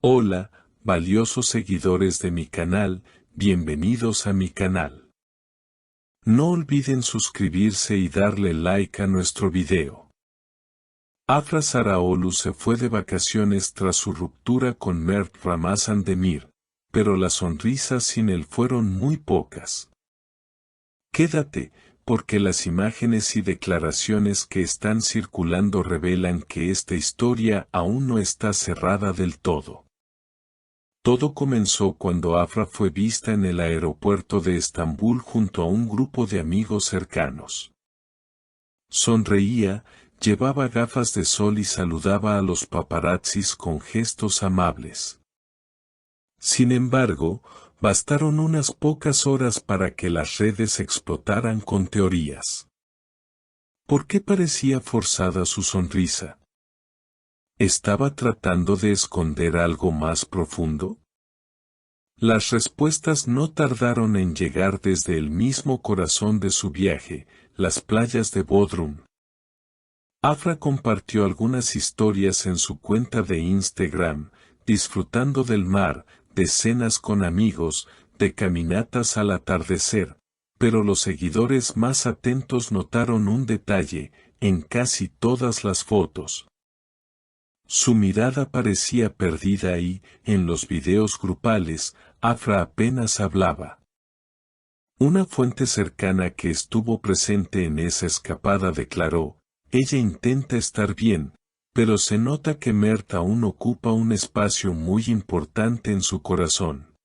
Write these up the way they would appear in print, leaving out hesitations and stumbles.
Hola, valiosos seguidores de mi canal, bienvenidos a mi canal. No olviden suscribirse y darle like a nuestro video. Afra Saraoglu se fue de vacaciones tras su ruptura con Mert Ramazan Demir, pero las sonrisas sin él fueron muy pocas. Quédate, porque las imágenes y declaraciones que están circulando revelan que esta historia aún no está cerrada del todo. Todo comenzó cuando Afra fue vista en el aeropuerto de Estambul junto a un grupo de amigos cercanos. Sonreía, llevaba gafas de sol y saludaba a los paparazzis con gestos amables. Sin embargo, bastaron unas pocas horas para que las redes explotaran con teorías. ¿Por qué parecía forzada su sonrisa? ¿Estaba tratando de esconder algo más profundo? Las respuestas no tardaron en llegar desde el mismo corazón de su viaje, las playas de Bodrum. Afra compartió algunas historias en su cuenta de Instagram, disfrutando del mar, de cenas con amigos, de caminatas al atardecer, pero los seguidores más atentos notaron un detalle, en casi todas las fotos. Su mirada parecía perdida y, en los videos grupales, Afra apenas hablaba. Una fuente cercana que estuvo presente en esa escapada declaró, ella intenta estar bien, pero se nota que Mert aún ocupa un espacio muy importante en su corazón.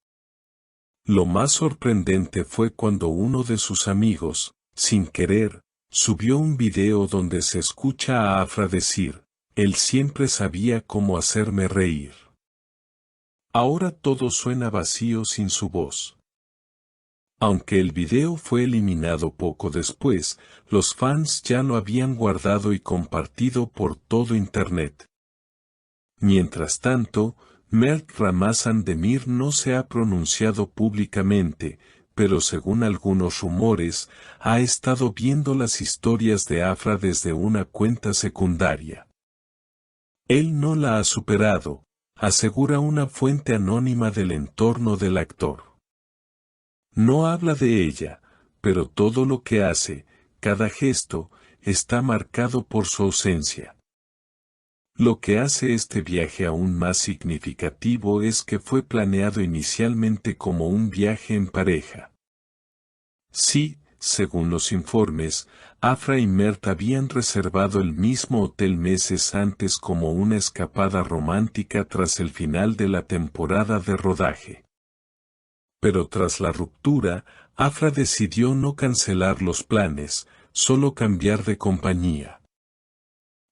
Lo más sorprendente fue cuando uno de sus amigos, sin querer, subió un video donde se escucha a Afra decir, él siempre sabía cómo hacerme reír. Ahora todo suena vacío sin su voz. Aunque el video fue eliminado poco después, los fans ya lo habían guardado y compartido por todo Internet. Mientras tanto, Mert Ramazan Demir no se ha pronunciado públicamente, pero según algunos rumores, ha estado viendo las historias de Afra desde una cuenta secundaria. Él no la ha superado, asegura una fuente anónima del entorno del actor. No habla de ella, pero todo lo que hace, cada gesto, está marcado por su ausencia. Lo que hace este viaje aún más significativo es que fue planeado inicialmente como un viaje en pareja. Sí, según los informes, Afra y Mert habían reservado el mismo hotel meses antes como una escapada romántica tras el final de la temporada de rodaje. Pero tras la ruptura, Afra decidió no cancelar los planes, solo cambiar de compañía.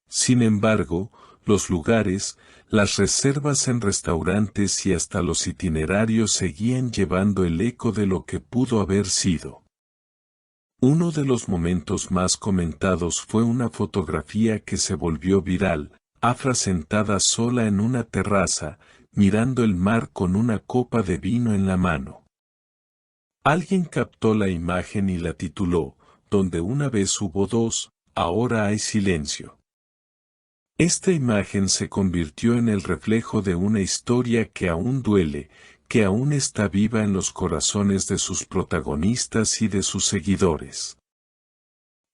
Sin embargo, los lugares, las reservas en restaurantes y hasta los itinerarios seguían llevando el eco de lo que pudo haber sido. Uno de los momentos más comentados fue una fotografía que se volvió viral, Afra sentada sola en una terraza, mirando el mar con una copa de vino en la mano. Alguien captó la imagen y la tituló, donde una vez hubo dos, ahora hay silencio. Esta imagen se convirtió en el reflejo de una historia que aún duele, que aún está viva en los corazones de sus protagonistas y de sus seguidores.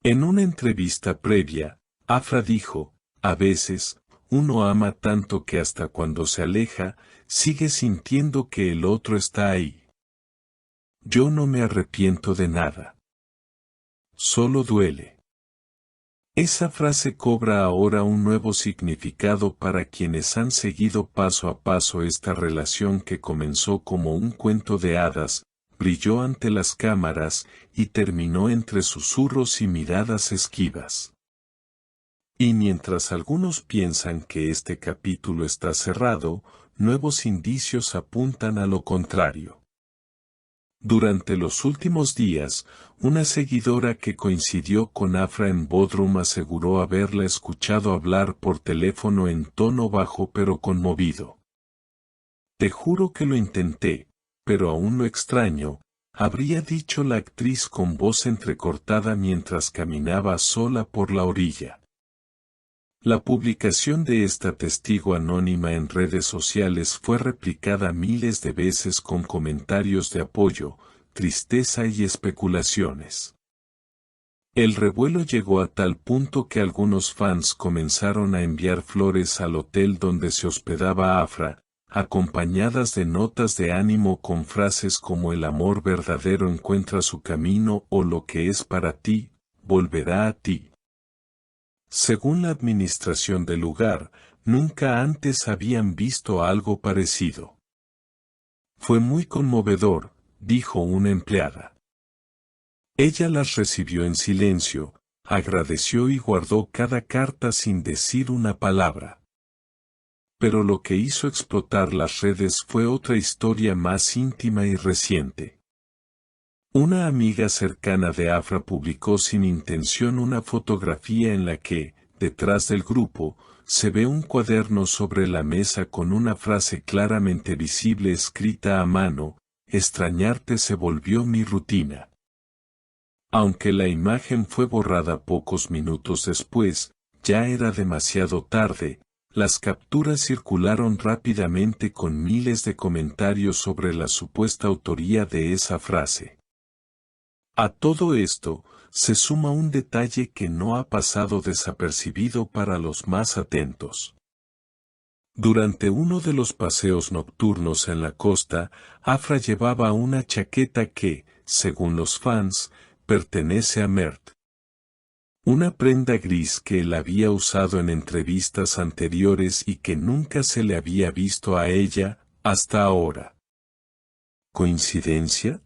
En una entrevista previa, Afra dijo, a veces, uno ama tanto que hasta cuando se aleja, sigue sintiendo que el otro está ahí. Yo no me arrepiento de nada. Solo duele. Esa frase cobra ahora un nuevo significado para quienes han seguido paso a paso esta relación que comenzó como un cuento de hadas, brilló ante las cámaras y terminó entre susurros y miradas esquivas. Y mientras algunos piensan que este capítulo está cerrado, nuevos indicios apuntan a lo contrario. Durante los últimos días, una seguidora que coincidió con Afra en Bodrum aseguró haberla escuchado hablar por teléfono en tono bajo pero conmovido. Te juro que lo intenté, pero aún lo extraño, habría dicho la actriz con voz entrecortada mientras caminaba sola por la orilla. La publicación de esta testigo anónima en redes sociales fue replicada miles de veces con comentarios de apoyo, tristeza y especulaciones. El revuelo llegó a tal punto que algunos fans comenzaron a enviar flores al hotel donde se hospedaba Afra, acompañadas de notas de ánimo con frases como el amor verdadero encuentra su camino o lo que es para ti, volverá a ti. Según la administración del lugar, nunca antes habían visto algo parecido. Fue muy conmovedor, dijo una empleada. Ella las recibió en silencio, agradeció y guardó cada carta sin decir una palabra. Pero lo que hizo explotar las redes fue otra historia más íntima y reciente. Una amiga cercana de Afra publicó sin intención una fotografía en la que, detrás del grupo, se ve un cuaderno sobre la mesa con una frase claramente visible escrita a mano: extrañarte se volvió mi rutina. Aunque la imagen fue borrada pocos minutos después, ya era demasiado tarde. Las capturas circularon rápidamente con miles de comentarios sobre la supuesta autoría de esa frase. A todo esto, se suma un detalle que no ha pasado desapercibido para los más atentos. Durante uno de los paseos nocturnos en la costa, Afra llevaba una chaqueta que, según los fans, pertenece a Mert. Una prenda gris que él había usado en entrevistas anteriores y que nunca se le había visto a ella, hasta ahora. ¿Coincidencia?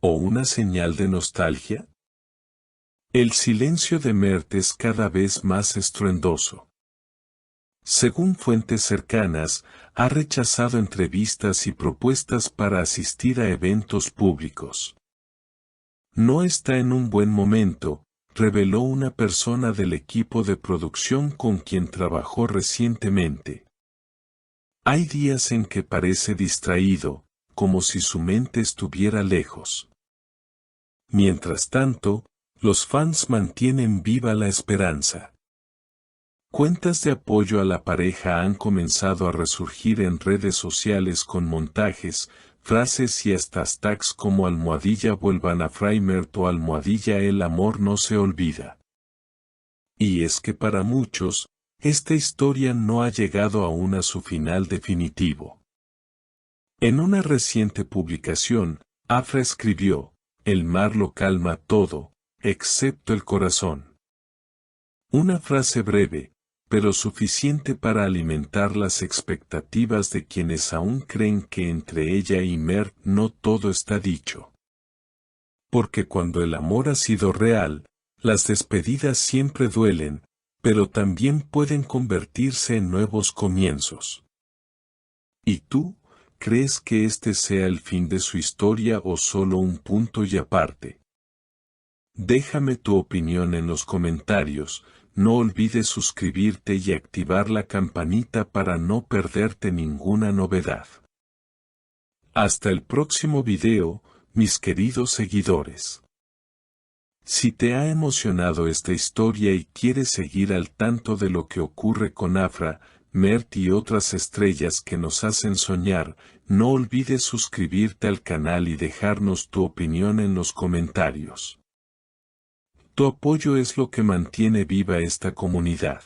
¿O una señal de nostalgia? El silencio de Mert es cada vez más estruendoso. Según fuentes cercanas, ha rechazado entrevistas y propuestas para asistir a eventos públicos. No está en un buen momento, reveló una persona del equipo de producción con quien trabajó recientemente. Hay días en que parece distraído, como si su mente estuviera lejos. Mientras tanto, los fans mantienen viva la esperanza. Cuentas de apoyo a la pareja han comenzado a resurgir en redes sociales con montajes, frases y hasta hashtags como #vuelvan a Mert o #el amor no se olvida. Y es que para muchos, esta historia no ha llegado aún a su final definitivo. En una reciente publicación, Afra escribió: el mar lo calma todo, excepto el corazón. Una frase breve, pero suficiente para alimentar las expectativas de quienes aún creen que entre ella y Mert no todo está dicho. Porque cuando el amor ha sido real, las despedidas siempre duelen, pero también pueden convertirse en nuevos comienzos. ¿Y tú, crees que este sea el fin de su historia o solo un punto y aparte? Déjame tu opinión en los comentarios. No olvides suscribirte y activar la campanita para no perderte ninguna novedad. Hasta el próximo video, mis queridos seguidores. Si te ha emocionado esta historia y quieres seguir al tanto de lo que ocurre con Afra, Mert y otras estrellas que nos hacen soñar, no olvides suscribirte al canal y dejarnos tu opinión en los comentarios. Tu apoyo es lo que mantiene viva esta comunidad.